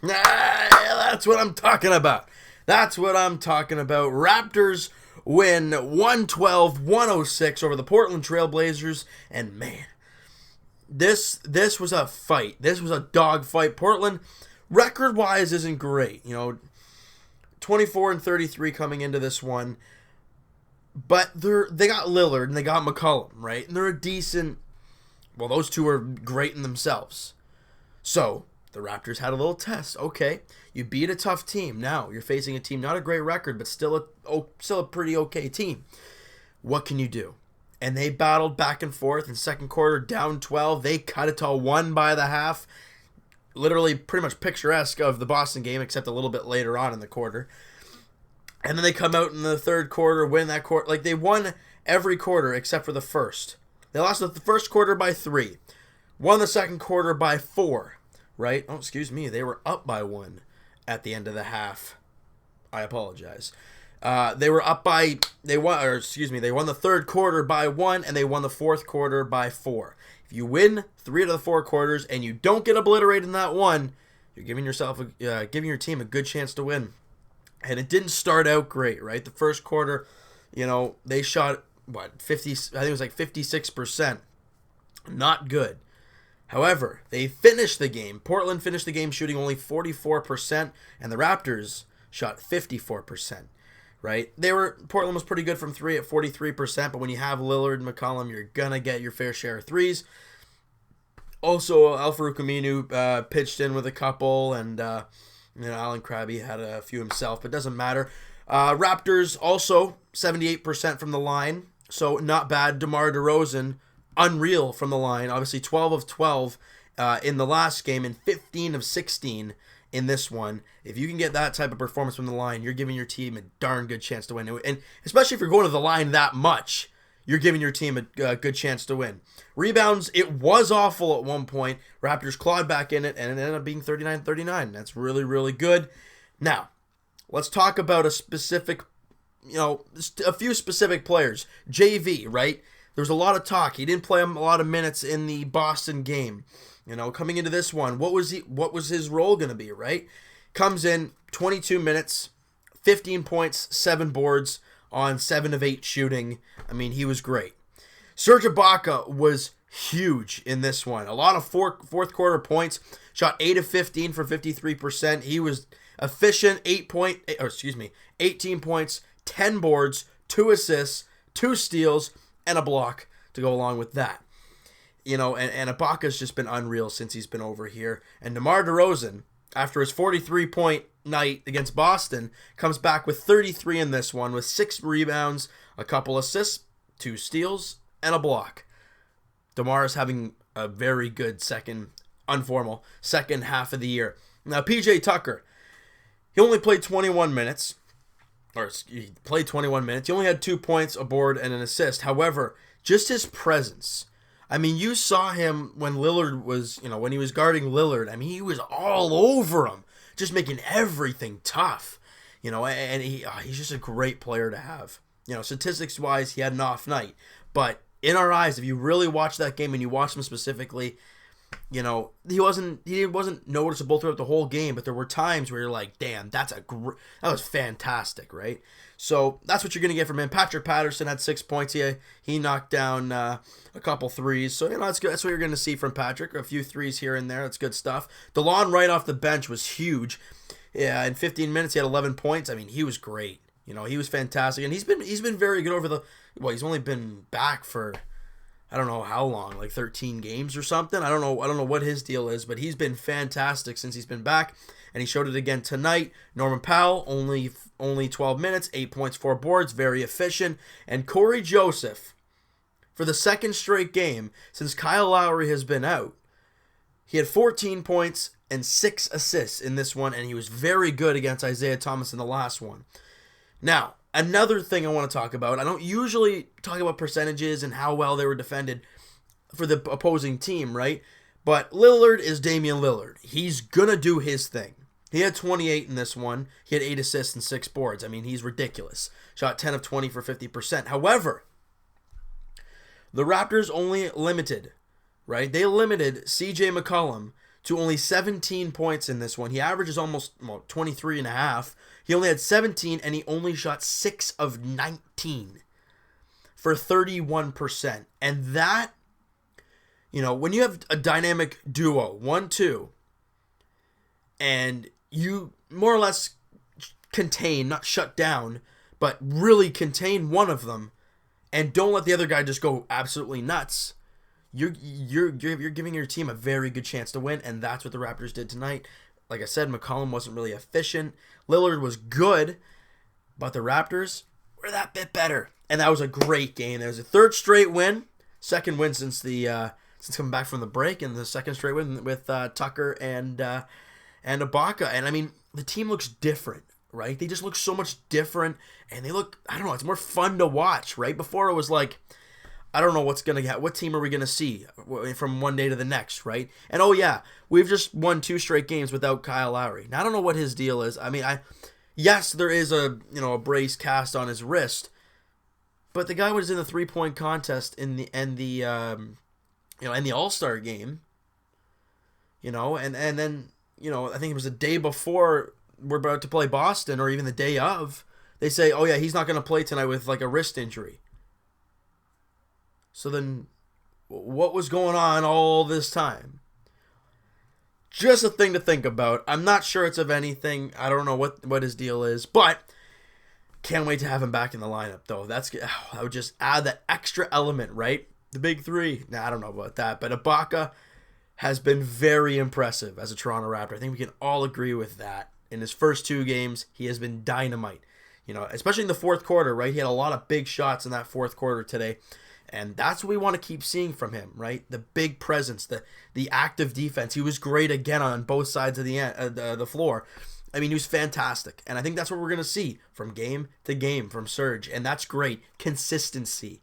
That's what I'm talking about. That's what I'm talking about. Raptors win 112-106 over the Portland Trail Blazers. And man, this was a fight. This was a dog fight. Portland, record-wise, isn't great. 24-33 coming into this one. But they got Lillard and they got McCollum, right? And they're a decent... Well, those two are great in themselves. So, the Raptors had a little test. Okay, you beat a tough team. Now, you're facing a team, not a great record, but still a pretty okay team. What can you do? And they battled back and forth in second quarter, down 12. They cut it to 1 by the half. Literally pretty much picturesque of the Boston game, except a little bit later on in the quarter. And then they come out in the third quarter, win that quarter. Like, they won every quarter except for the first. They lost the first quarter by 3. Won the second quarter by 4. Right? Oh, excuse me. They were up by 1 at the end of the half. I apologize. They were up by... They won the third quarter by 1, and they won the fourth quarter by 4. If you win 3 out of the 4 quarters, and you don't get obliterated in that one, you're giving your team a good chance to win. And it didn't start out great, right? The first quarter, they shot... 50, I think it was like 56%. Not good. However, they finished the game. Portland finished the game shooting only 44%, and the Raptors shot 54%. Right? Portland was pretty good from 3 at 43%, but when you have Lillard and McCollum, you're gonna get your fair share of threes. Also, Al-Farouq Aminu pitched in with a couple, and Alan Krabby had a few himself, but it doesn't matter. Raptors also 78% from the line. So, not bad. DeMar DeRozan, unreal from the line. Obviously, 12 of 12 in the last game and 15 of 16 in this one. If you can get that type of performance from the line, you're giving your team a darn good chance to win. And especially if you're going to the line that much, you're giving your team a good chance to win. Rebounds, it was awful at one point. Raptors clawed back in it, and it ended up being 39-39. That's really, really good. Now, let's talk about a few specific players. JV, right? There was a lot of talk. He didn't play a lot of minutes in the Boston game. Coming into this one, what was his role going to be, right? Comes in 22 minutes, 15 points, 7 boards on 7 of 8 shooting. I mean, he was great. Serge Ibaka was huge in this one. A lot of fourth quarter points. Shot 8 of 15 for 53%. He was efficient. 18 points, 10 boards, 2 assists, 2 steals, and a block to go along with that. And Ibaka's just been unreal since he's been over here. And DeMar DeRozan, after his 43-point night against Boston, comes back with 33 in this one with 6 rebounds, a couple assists, 2 steals, and a block. DeMar is having a very good second half of the year. Now, PJ Tucker, he only played 21 minutes. He played 21 minutes. He only had 2 points, a board, and an assist. However, just his presence. I mean, you saw him when Lillard was, when he was guarding Lillard. I mean, he was all over him, just making everything tough. And he's just a great player to have. Statistics-wise, he had an off night. But in our eyes, if you really watch that game and you watch him specifically, he wasn't noticeable throughout the whole game, but there were times where you're like, damn, that was fantastic, right? So that's what you're going to get from him. Patrick Patterson had 6 points. He knocked down a couple threes. So, that's good. That's what you're going to see from Patrick. A few threes here and there. That's good stuff. DeLon right off the bench was huge. Yeah, in 15 minutes, he had 11 points. I mean, he was great. He was fantastic. And he's been very good he's only been back for, I don't know how long, like 13 games or something. I don't know what his deal is, but he's been fantastic since he's been back, and he showed it again tonight. Norman Powell, only 12 minutes, 8 points, 4 boards, very efficient. And Corey Joseph, for the second straight game since Kyle Lowry has been out, he had 14 points and 6 assists in this one, and he was very good against Isaiah Thomas in the last one. Now, another thing I want to talk about, I don't usually talk about percentages and how well they were defended for the opposing team, right? But Lillard is Damian Lillard. He's going to do his thing. He had 28 in this one. He had 8 assists and 6 boards. I mean, he's ridiculous. Shot 10 of 20 for 50%. However, the Raptors only limited, right? They limited CJ McCollum to only 17 points in this one. He averages almost 23 and a half. He only had 17, and he only shot 6 of 19 for 31%. And that, when you have a dynamic duo, 1-2, and you more or less contain, not shut down, but really contain one of them, and don't let the other guy just go absolutely nuts, you're giving your team a very good chance to win, and that's what the Raptors did tonight. Like I said, McCollum wasn't really efficient. Lillard was good, but the Raptors were that bit better, and that was a great game. There was a third straight win, second win since coming back from the break, and the second straight win with Tucker and Ibaka. And I mean, the team looks different, right? They just look so much different, and they look, I don't know, it's more fun to watch, right? Before it was like, I don't know what team are we going to see from one day to the next, right? And oh yeah, we've just won 2 straight games without Kyle Lowry. Now I don't know what his deal is. I mean, yes, there is a brace cast on his wrist, but the guy was in the 3-point contest in the All-Star game, and then, I think it was the day before we're about to play Boston, or even the day of, they say, oh yeah, he's not going to play tonight with like a wrist injury. So then, what was going on all this time? Just a thing to think about. I'm not sure it's of anything. I don't know what his deal is, but can't wait to have him back in the lineup, though. I would just add that extra element, right? The big three. Nah, I don't know about that, but Ibaka has been very impressive as a Toronto Raptor. I think we can all agree with that. In his first 2 games, he has been dynamite. Especially in the fourth quarter, right? He had a lot of big shots in that fourth quarter today. And that's what we want to keep seeing from him, right? The big presence, the active defense. He was great again on both sides of the floor. I mean, he was fantastic. And I think that's what we're going to see from game to game from Serge. And that's great. Consistency.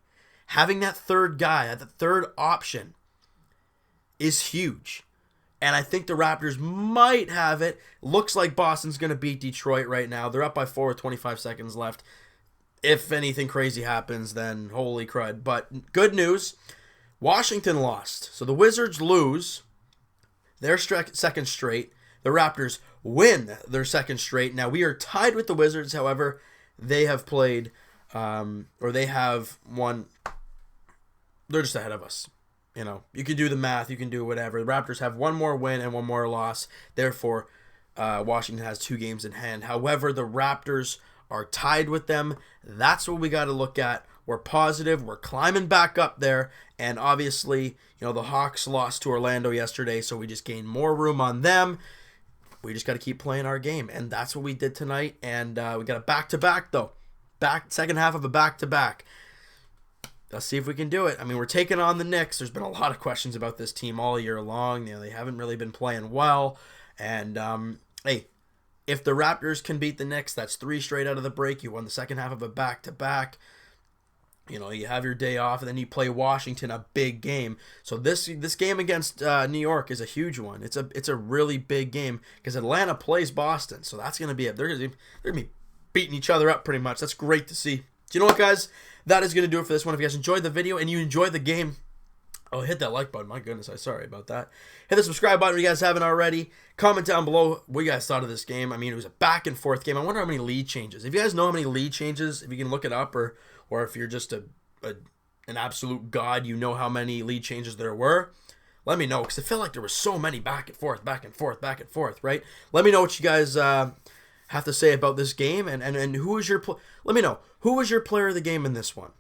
Having that third guy, that third option is huge. And I think the Raptors might have it. Looks like Boston's going to beat Detroit right now. They're up by 4 with 25 seconds left. If anything crazy happens, then holy crud. But good news, Washington lost. So the Wizards lose their second straight. The Raptors win their second straight. Now we are tied with the Wizards. However, they have played, or they have won. They're just ahead of us. You can do the math. You can do whatever. The Raptors have 1 more win and 1 more loss. Therefore, Washington has 2 games in hand. However, the Raptors are tied with them. That's what we got to look at. We're positive. We're climbing back up there. And obviously, the Hawks lost to Orlando yesterday, so we just gained more room on them. We just got to keep playing our game. And that's what we did tonight. And we got a back-to-back, though. Second half of a back-to-back. Let's see if we can do it. I mean, we're taking on the Knicks. There's been a lot of questions about this team all year long. They haven't really been playing well. And, hey, if the Raptors can beat the Knicks, that's 3 straight out of the break. You won the second half of a back-to-back. You have your day off, and then you play Washington, a big game. So this game against New York is a huge one. It's a really big game because Atlanta plays Boston. So that's going to be it. They're going to be beating each other up pretty much. That's great to see. Do you know what, guys? That is going to do it for this one. If you guys enjoyed the video and you enjoyed the game, hit that like button. My goodness, I'm sorry about that. Hit the subscribe button if you guys haven't already. Comment down below what you guys thought of this game. I mean, it was a back and forth game. I wonder how many lead changes. If you guys know how many lead changes, if you can look it up, or if you're just an absolute god, how many lead changes there were, let me know, because it felt like there was so many back and forth, right? Let me know what you guys have to say about this game, and who was your let me know who was your player of the game in this one.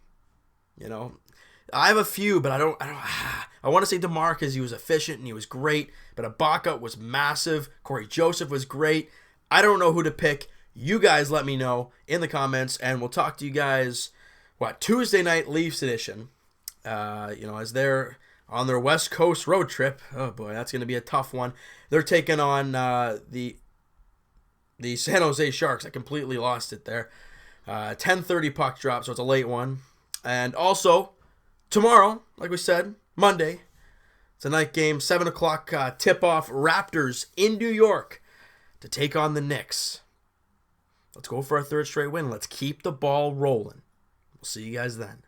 I have a few, but I want to say DeMar because he was efficient and he was great, but Ibaka was massive. Corey Joseph was great. I don't know who to pick. You guys let me know in the comments, and we'll talk to you guys, Tuesday night Leafs edition, as they're on their West Coast road trip. Oh boy, that's going to be a tough one. They're taking on the San Jose Sharks. I completely lost it there. 10:30 puck drop, so it's a late one. And also, tomorrow, like we said, Monday, it's a night game, 7 o'clock tip-off, Raptors in New York to take on the Knicks. Let's go for our 3rd straight win. Let's keep the ball rolling. We'll see you guys then.